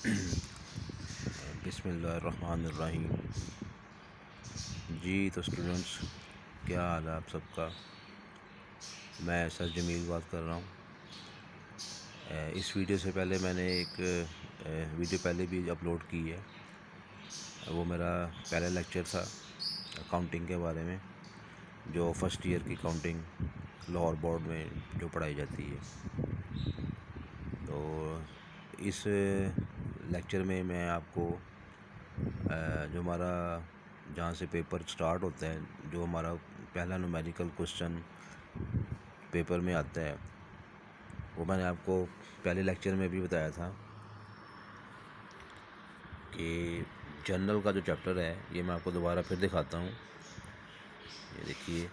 بسم اللہ الرحمن الرحیم۔ جی تو اسٹوڈنٹس، کیا حال ہے آپ سب کا؟ میں سر جمیل بات کر رہا ہوں۔ اس ویڈیو سے پہلے میں نے ایک ویڈیو پہلے بھی اپلوڈ کی ہے۔ وہ میرا پہلا لیکچر تھا اکاؤنٹنگ کے بارے میں، جو فرسٹ ایئر کی اکاؤنٹنگ لاہور بورڈ میں جو پڑھائی جاتی ہے۔ تو اس لیکچر میں میں آپ کو جو ہمارا جہاں سے پیپر سٹارٹ ہوتا ہے، جو ہمارا پہلا نومیریکل کوسچن پیپر میں آتا ہے، وہ میں نے آپ کو پہلے لیکچر میں بھی بتایا تھا کہ جنرل کا جو چیپٹر ہے، یہ میں آپ کو دوبارہ پھر دکھاتا ہوں۔ یہ دیکھیے،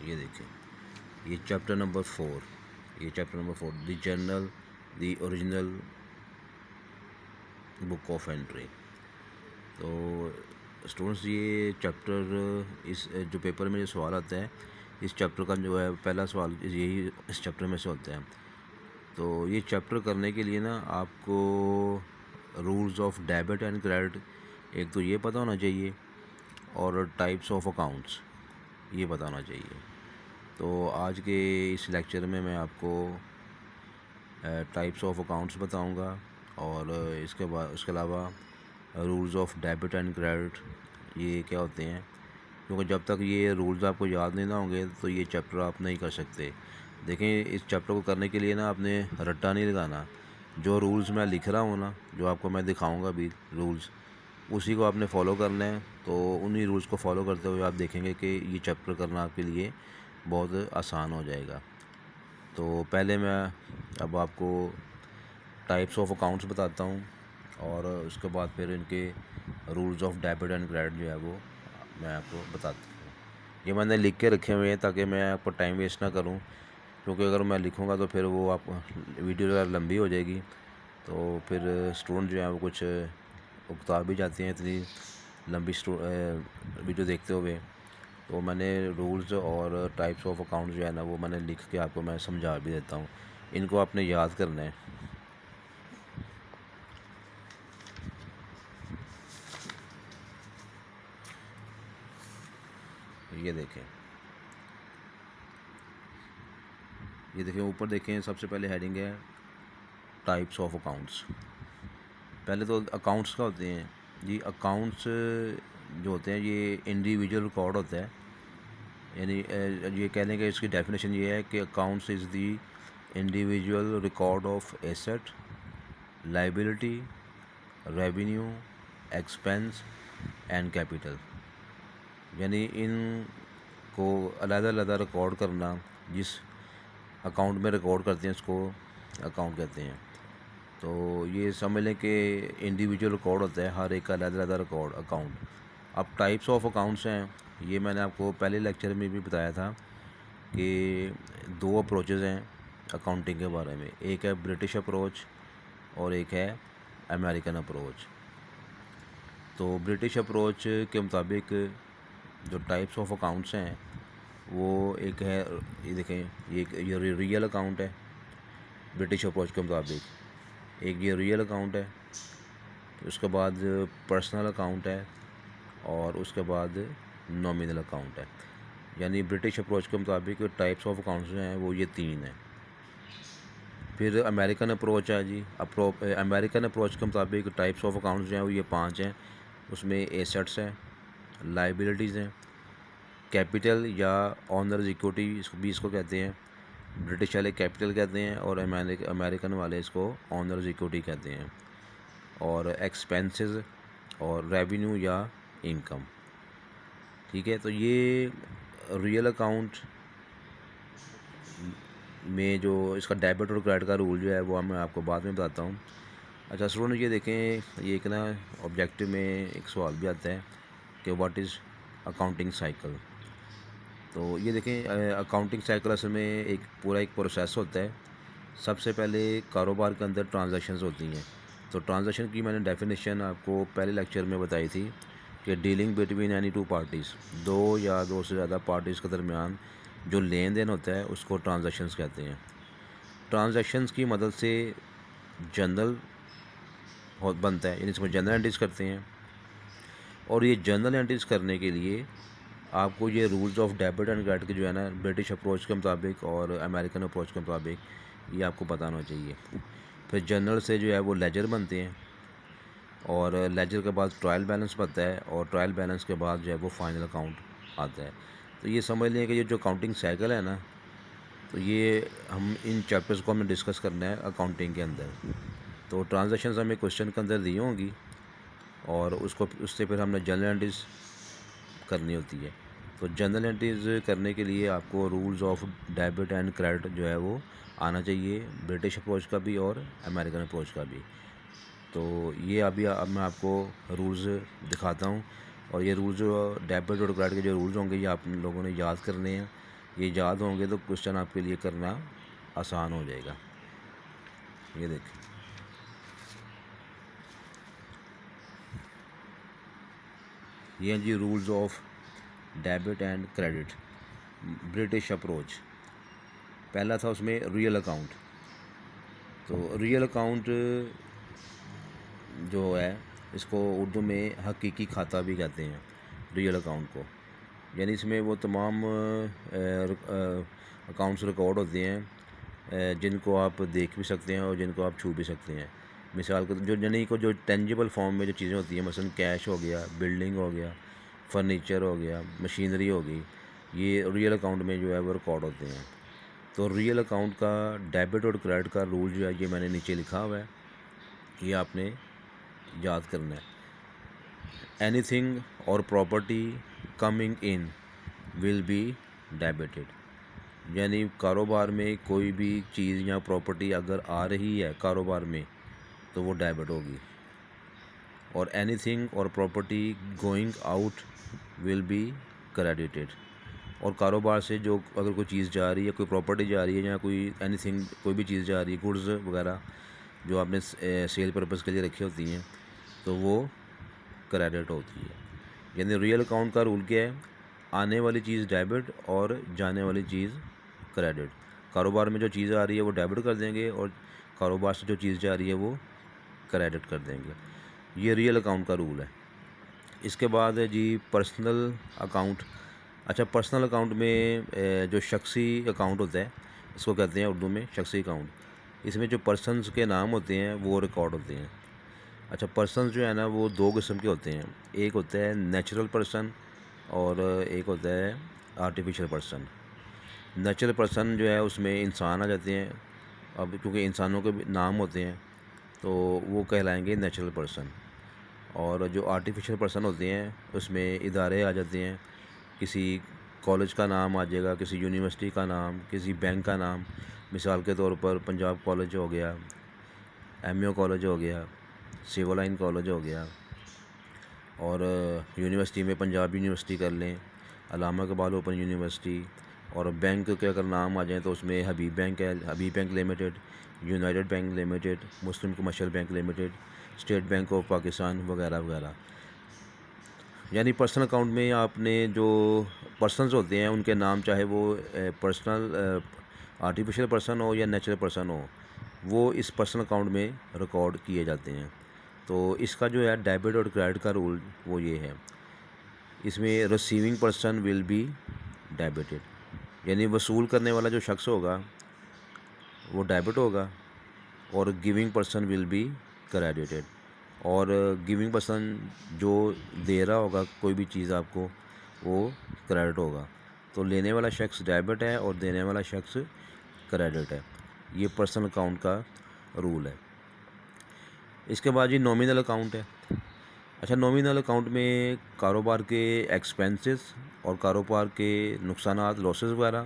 یہ دیکھیں، یہ chapter number 4، the journal, the original book of entry. تو اسٹوڈنٹس، یہ چیپٹر اس جو پیپر میں جو سوال آتا ہے، اس چیپٹر کا جو ہے پہلا سوال یہی اس چیپٹر میں سے ہوتا ہے۔ تو یہ چیپٹر کرنے کے لیے نا آپ کو rules of debit and credit ایک تو یہ پتہ ہونا چاہیے، اور ٹائپس آف اکاؤنٹس یہ پتہ ہونا چاہیے۔ تو آج کے اس لیکچر میں آپ کو ٹائپس آف اکاؤنٹس بتاؤں گا، اور اس کے علاوہ rules of debit and credit یہ کیا ہوتے ہیں، کیونکہ جب تک یہ رولز آپ کو یاد نہیں نہ ہوں گے تو یہ چیپٹر آپ نہیں کر سکتے۔ دیکھیں، اس چیپٹر کو کرنے کے لیے نا آپ نے رٹا نہیں لگانا۔ جو رولز میں لکھ رہا ہوں نا، جو آپ کو میں دکھاؤں گا ابھی رولز، اسی کو آپ نے فالو کرنا ہے۔ تو انہی رولز کو فالو کرتے ہوئے آپ دیکھیں گے کہ یہ چیپٹر کرنا آپ کے لیے بہت آسان ہو جائے گا۔ تو پہلے میں اب آپ کو ٹائپس آف اکاؤنٹس بتاتا ہوں، اور اس کے بعد پھر ان کے rules of debit and credit جو ہے وہ میں آپ کو بتاتا ہوں۔ یہ میں نے لکھ کے رکھے ہوئے ہیں تاکہ میں آپ کو ٹائم ویسٹ نہ کروں، کیونکہ اگر میں لکھوں گا تو پھر وہ آپ ویڈیو لمبی ہو جائے گی، تو پھر اسٹوڈنٹ جو ہیں وہ کچھ اکتا بھی جاتے ہیں اتنی لمبی ویڈیو دیکھتے ہوئے۔ تو میں نے رولز اور ٹائپس آف اکاؤنٹ جو ہے نا وہ میں نے لکھ کے آپ کو میں سمجھا بھی دیتا ہوں۔ ان کو آپ نے یاد کرنا ہے۔ یہ دیکھیں اوپر دیکھیں، سب سے پہلے ہیڈنگ ہے ٹائپس آف اکاؤنٹس۔ پہلے تو اکاؤنٹس کا ہوتے ہیں جی۔ اکاؤنٹس جو ہوتے ہیں یہ انڈیویجول ریکارڈ ہوتا ہے، یعنی یہ کہنے کا اس کی ڈیفینیشن یہ ہے کہ accounts is the individual record of asset, liability, revenue, expense and capital. یعنی ان کو علیحدہ علیحدہ ریکارڈ کرنا، جس اکاؤنٹ میں ریکارڈ کرتے ہیں اس کو اکاؤنٹ کہتے ہیں۔ تو یہ سمجھ لیں کہ انڈیویجول ریکارڈ ہوتا ہے، ہر ایک کا علیحدہ علیحدہ ریکارڈ اکاؤنٹ۔ اب ٹائپس آف اکاؤنٹس ہیں، یہ میں نے آپ کو پہلے لیکچر میں بھی بتایا تھا کہ دو اپروچز ہیں اکاؤنٹنگ کے بارے میں، ایک ہے برٹش اپروچ اور ایک ہے امریکن اپروچ۔ تو برٹش اپروچ کے مطابق جو ٹائپس آف اکاؤنٹس ہیں وہ ایک ہے، یہ دیکھیں، یہ ریئل اکاؤنٹ ہے برٹش اپروچ کے مطابق، ایک یہ ریئل اکاؤنٹ ہے، اس کے بعد پرسنل اکاؤنٹ ہے، اور اس کے بعد نومینل اکاؤنٹ ہے۔ یعنی برٹش اپروچ کے مطابق ٹائپس آف اکاؤنٹس جو ہیں وہ یہ تین ہیں۔ پھر امریکن اپروچ ہے جی۔ امریکن اپروچ کے مطابق ٹائپس آف اکاؤنٹس جو ہیں وہ یہ پانچ ہیں۔ اس میں ایسٹس ہیں، لائبلٹیز ہیں، کیپٹل یا آنرز ایکوٹی بھی اس کو کہتے ہیں۔ برٹش والے کیپٹل کہتے ہیں، اور امریکن والے اس کو آنرز ایکوٹی کہتے ہیں، اور ایکسپینسز اور ریونیو یا انکم۔ ٹھیک ہے، تو یہ ریئل اکاؤنٹ میں جو اس کا ڈیبٹ اور کریڈٹ کا رول جو ہے وہ میں آپ کو بعد میں بتاتا ہوں۔ اچھا اسٹوڈنٹ، یہ دیکھیں، یہ ایک نا آبجیکٹو میں ایک سوال بھی آتا ہے کہ واٹ از اکاؤنٹنگ سائیکل۔ تو یہ دیکھیں، اکاؤنٹنگ سائیکل اصل میں ایک پروسیس ہوتا ہے۔ سب سے پہلے کاروبار کے اندر ٹرانزیکشنز ہوتی ہیں۔ تو ٹرانزیکشن کی میں نے ڈیفینیشن آپ کو پہلے لیکچر میں بتائی تھی کہ dealing between any two parties, دو یا دو سے زیادہ پارٹیز کے درمیان جو لین دین ہوتا ہے اس کو ٹرانزیکشنز کہتے ہیں. ٹرانزیکشنز کی مدد سے جنرل بنتا ہے, یعنی اس میں جنرل انٹریز کرتے ہیں. اور یہ جنرل انٹریز کرنے کے لیے آپ کو یہ rules of debit and credit کے جو ہے نا برٹش اپروچ کے مطابق اور امریکن اپروچ کے مطابق یہ آپ کو پتہ ہونا چاہیے. پھر جنرل سے جو ہے وہ لیجر بنتے ہیں, اور لیجر کے بعد ٹرائل بیلنس بنتا ہے, اور ٹرائل بیلنس کے بعد جو ہے وہ فائنل اکاؤنٹ آتا ہے. تو یہ سمجھ لیں کہ یہ جو اکاؤنٹنگ سائیکل ہے نا, تو یہ ہم ان چیپٹرز کو ہمیں ڈسکس کرنا ہے اکاؤنٹنگ کے اندر. تو ٹرانزیکشنز ہمیں کوشچن کے اندر دی ہوں گی, اور اس سے پھر ہم نے جنرل انٹریز کرنی ہوتی ہے. تو جنرل انٹریز کرنے کے لیے آپ کو rules of debit and credit جو ہے وہ آنا چاہیے, برٹش اپروچ کا بھی اور امریکن اپروچ کا بھی. تو یہ اب میں آپ کو رولز دکھاتا ہوں, اور یہ رولز جو ڈیبٹ اور کریڈٹ کے جو رولز ہوں گے یہ آپ لوگوں نے یاد کرنے ہیں. یہ یاد ہوں گے تو کوشچن آپ کے لیے کرنا آسان ہو جائے گا. یہ دیکھیں, یہ ہیں جی rules of debit and credit British approach. پہلا تھا اس میں ریئل اکاؤنٹ. تو ریئل اکاؤنٹ جو ہے اس کو اردو میں حقیقی کھاتہ بھی کہتے ہیں, ریئل اکاؤنٹ کو. یعنی اس میں وہ تمام اکاؤنٹس ریکارڈ ہوتے ہیں جن کو آپ دیکھ بھی سکتے ہیں اور جن کو آپ چھو بھی سکتے ہیں. مثال کے جو ٹینجیبل فارم میں جو چیزیں ہوتی ہیں, مثلا کیش ہو گیا, بلڈنگ ہو گیا, فرنیچر ہو گیا, مشینری ہو گئی, یہ ریئل اکاؤنٹ میں جو ہے وہ ریکارڈ ہوتے ہیں. تو ریئل اکاؤنٹ کا ڈیبٹ اور کریڈٹ کا رول جو ہے یہ میں نے نیچے لکھا ہوا ہے, یہ آپ نے یاد کرنا ہے. اینی تھنگ اور property coming in will be debited. یعنی کاروبار میں کوئی بھی چیز یا پراپرٹی اگر آ رہی ہے کاروبار میں تو وہ ڈیبٹ ہوگی. اور اینی تھنگ اور property going out will be credited. اور کاروبار سے جو اگر کوئی چیز جا رہی ہے, کوئی پراپرٹی جا رہی ہے یا کوئی اینی تھنگ کوئی بھی چیز جا رہی ہے, گڈز وغیرہ جو آپ نے سیل پرپز کے لیے رکھی ہوتی ہیں, تو وہ کریڈٹ ہوتی ہے. یعنی ریئل اکاؤنٹ کا رول کیا ہے, آنے والی چیز ڈیبٹ اور جانے والی چیز کریڈٹ. کاروبار میں جو چیز آ رہی ہے وہ ڈیبٹ کر دیں گے, اور کاروبار سے جو چیز جا رہی ہے وہ کریڈٹ کر دیں گے. یہ ریئل اکاؤنٹ کا رول ہے. اس کے بعد ہے جی پرسنل اکاؤنٹ. اچھا, پرسنل اکاؤنٹ میں جو شخصی اکاؤنٹ ہوتا ہے اس کو کہتے ہیں اردو میں شخصی اکاؤنٹ. اس میں جو پرسنز کے نام ہوتے ہیں وہ ریکارڈ ہوتے ہیں. اچھا, پرسنز جو ہے نا وہ دو قسم کے ہوتے ہیں. ایک ہوتا ہے نیچرل پرسن اور ایک ہوتا ہے آرٹیفیشل پرسن. نیچرل پرسن جو ہے اس میں انسان آ جاتے ہیں, اب کیونکہ انسانوں کے نام ہوتے ہیں تو وہ کہلائیں گے نیچرل پرسن. اور جو آرٹیفیشل پرسن ہوتے ہیں اس میں ادارے آ جاتے ہیں, کسی کالج کا نام آ جائے گا, کسی یونیورسٹی کا نام, کسی بینک کا نام. مثال کے طور پر پنجاب کالج ہو گیا, ایم یو کالج ہو گیا, سیول لائن کالج ہو گیا, اور یونیورسٹی میں پنجاب یونیورسٹی کر لیں, علامہ اقبال اوپن یونیورسٹی. اور بینک کے اگر نام آ جائیں تو اس میں حبیب بینک ہے, Habib bank limited, united bank limited, Muslim commercial bank limited, state bank of Pakistan وغیرہ وغیرہ. یعنی پرسنل اکاؤنٹ میں آپ نے جو پرسنز ہوتے ہیں ان کے نام, چاہے وہ پرسنل آرٹیفیشل پرسن ہو یا نیچرل پرسن ہو, وہ اس پرسنل اکاؤنٹ میں ریکارڈ کیے جاتے ہیں. تو اس کا جو ہے ڈیبٹ اور کریڈٹ کا رول وہ یہ ہے. اس میں receiving person will be debited. یعنی وصول کرنے والا جو شخص ہوگا وہ ڈیبٹ ہوگا, اور giving person will be credited. اور گیونگ پرسن جو دے رہا ہوگا کوئی بھی چیز آپ کو وہ کریڈٹ ہوگا. تو لینے والا شخص ڈیبٹ ہے اور دینے والا شخص کریڈٹ ہے. یہ پرسنل اکاؤنٹ کا رول ہے. اس کے بعد جی نومینل اکاؤنٹ ہے. اچھا, نومینل اکاؤنٹ میں کاروبار کے ایکسپینسز اور کاروبار کے نقصانات, لاسز وغیرہ,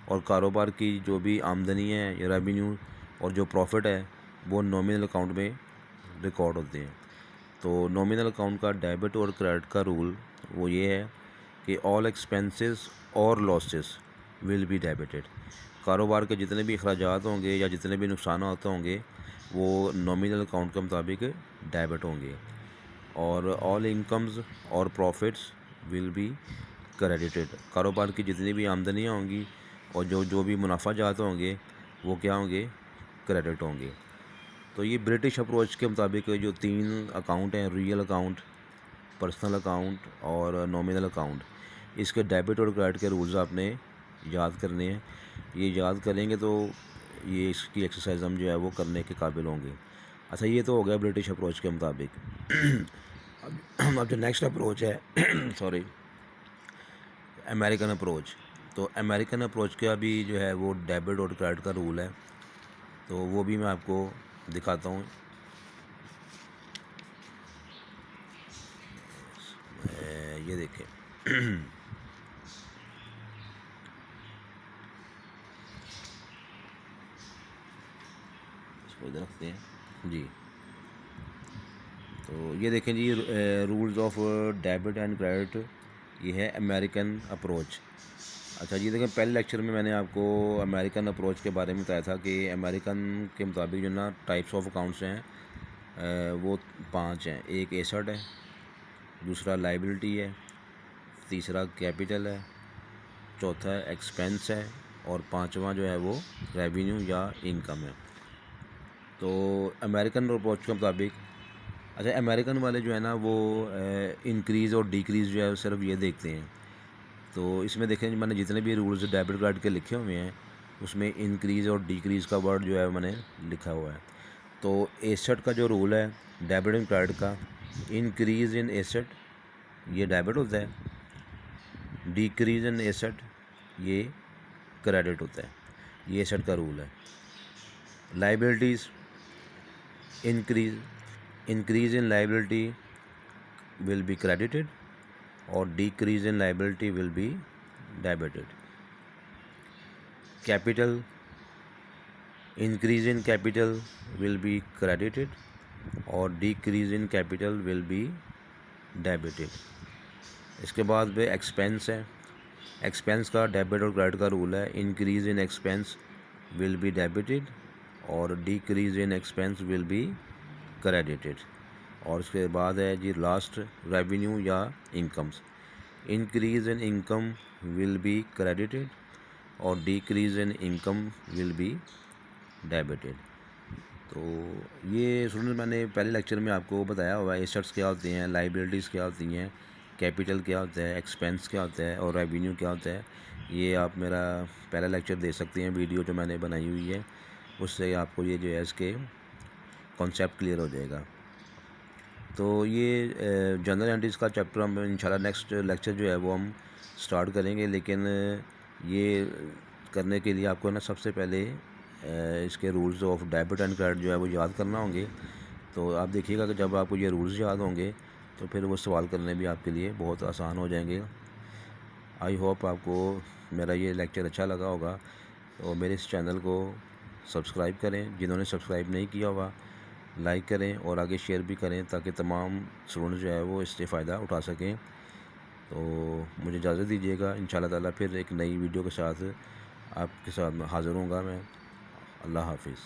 اور کاروبار کی جو بھی آمدنی ہے یا ریونیو اور جو پروفٹ ہے وہ نومینل اکاؤنٹ میں ریکارڈ ہوتے ہیں. تو نومینل اکاؤنٹ کا ڈیبٹ اور کریڈٹ کا رول وہ یہ ہے کہ آل ایکسپینسز اور لاسز ول بی ڈیبٹڈ. کاروبار کے جتنے بھی اخراجات ہوں گے یا جتنے بھی نقصانات ہوں گے وہ نومینل اکاؤنٹ کے مطابق ڈیبٹ ہوں گے. اور آل انکمز اور پروفٹس ول بی کریڈیٹڈ. کاروبار کی جتنی بھی آمدنیاں ہوں گی اور جو بھی منافع جات ہوں گے وہ کیا ہوں گے؟ کریڈٹ ہوں گے. تو یہ برٹش اپروچ کے مطابق جو 3 اکاؤنٹ ہیں، ریئل اکاؤنٹ، پرسنل اکاؤنٹ اور نومینل اکاؤنٹ، اس کے ڈیبٹ اور کریڈٹ کے رولز آپ نے یاد کرنے ہیں. یہ یاد کریں گے تو یہ اس کی ایکسرسائز ہم جو ہے وہ کرنے کے قابل ہوں گے. اچھا، یہ تو ہو گیا برٹش اپروچ کے مطابق. اب جو نیکسٹ اپروچ ہے سوری امریکن اپروچ. تو امریکن اپروچ کا بھی جو ہے وہ ڈیبٹ اور کریڈٹ کا رول ہے، تو وہ بھی میں آپ کو دکھاتا ہوں. یہ دیکھیں اس کو ادھر رکھتے ہیں جی. تو یہ دیکھیں جی، rules of debit and credit, یہ ہے امریکن اپروچ. اچھا جی، دیکھیں پہلے لیکچر میں نے آپ کو امریکن اپروچ کے بارے میں بتایا تھا کہ امریکن کے مطابق جو نا ٹائپس آف اکاؤنٹس ہیں وہ 5 ہیں. ایک ایسٹ ہے، دوسرا لائبلٹی ہے، تیسرا کیپٹل ہے، چوتھا ایکسپینس ہے، اور 5واں جو ہے وہ ریونیو یا انکم ہے. تو امریکن اپروچ کے مطابق، اچھا امریکن والے جو ہے نا وہ انکریز اور ڈیکریز جو ہے صرف یہ دیکھتے ہیں. تو اس میں دیکھیں میں نے جتنے بھی رولز ڈیبٹ کارڈ کے لکھے ہوئے ہیں اس میں انکریز اور ڈیکریز کا ورڈ جو ہے میں نے لکھا ہوا ہے. تو ایسٹ کا جو رول ہے ڈیبٹ اینڈ کریڈٹ کا، انکریز ان ایسٹ یہ ڈیبٹ ہوتا ہے، ڈیکریز ان ایسٹ یہ کریڈٹ ہوتا ہے. یہ ایسٹ کا رول ہے. Liabilities, increase in liability will be credited اور decrease in liability will be debited. Capital, increase in capital will be credited اور decrease in capital will be debited. اس کے بعد بھی ایکسپینس ہے. ایکسپینس کا ڈیبٹ اور کریڈٹ کا رول ہے، increase in expense will be debited اور decrease in expense will be credited. اور اس کے بعد ہے جی لاسٹ ریونیو یا incomes. Increase in income will be credited اور decrease in income will be debited. تو یہ اسٹوڈنٹ میں نے پہلے لیکچر میں آپ کو بتایا ہوا ہے ایسٹس کیا ہوتے ہیں، لائبلٹیز کیا ہوتی ہیں، کیپٹل کیا ہوتا ہے، ایکسپینس کیا ہوتا ہے اور ریونیو کیا ہوتا ہے. یہ آپ میرا پہلا لیکچر دیکھ سکتے ہیں، ویڈیو جو میں نے بنائی ہوئی ہے اس سے آپ کو یہ جو ہے اس کے کانسیپٹ کلیئر ہو جائے گا. تو یہ جنرل اینٹریز کا چیپٹر ہم انشاءاللہ نیکسٹ لیکچر جو ہے وہ ہم سٹارٹ کریں گے. لیکن یہ کرنے کے لیے آپ کو نا سب سے پہلے اس کے rules of debit and credit جو ہے وہ یاد کرنا ہوں گے. تو آپ دیکھیے گا کہ جب آپ کو یہ رولز یاد ہوں گے تو پھر وہ سوال کرنے بھی آپ کے لیے بہت آسان ہو جائیں گے. آئی ہوپ آپ کو میرا یہ لیکچر اچھا لگا ہوگا. تو میرے اس چینل کو سبسکرائب کریں، جنہوں نے سبسکرائب نہیں کیا ہوا لائک کریں اور آگے شیئر بھی کریں تاکہ تمام اسٹوڈنٹ جو ہے وہ اس سے فائدہ اٹھا سکیں. تو مجھے اجازت دیجیے گا، انشاءاللہ تعالیٰ پھر ایک نئی ویڈیو کے ساتھ آپ کے ساتھ حاضر ہوں گا میں. اللہ حافظ.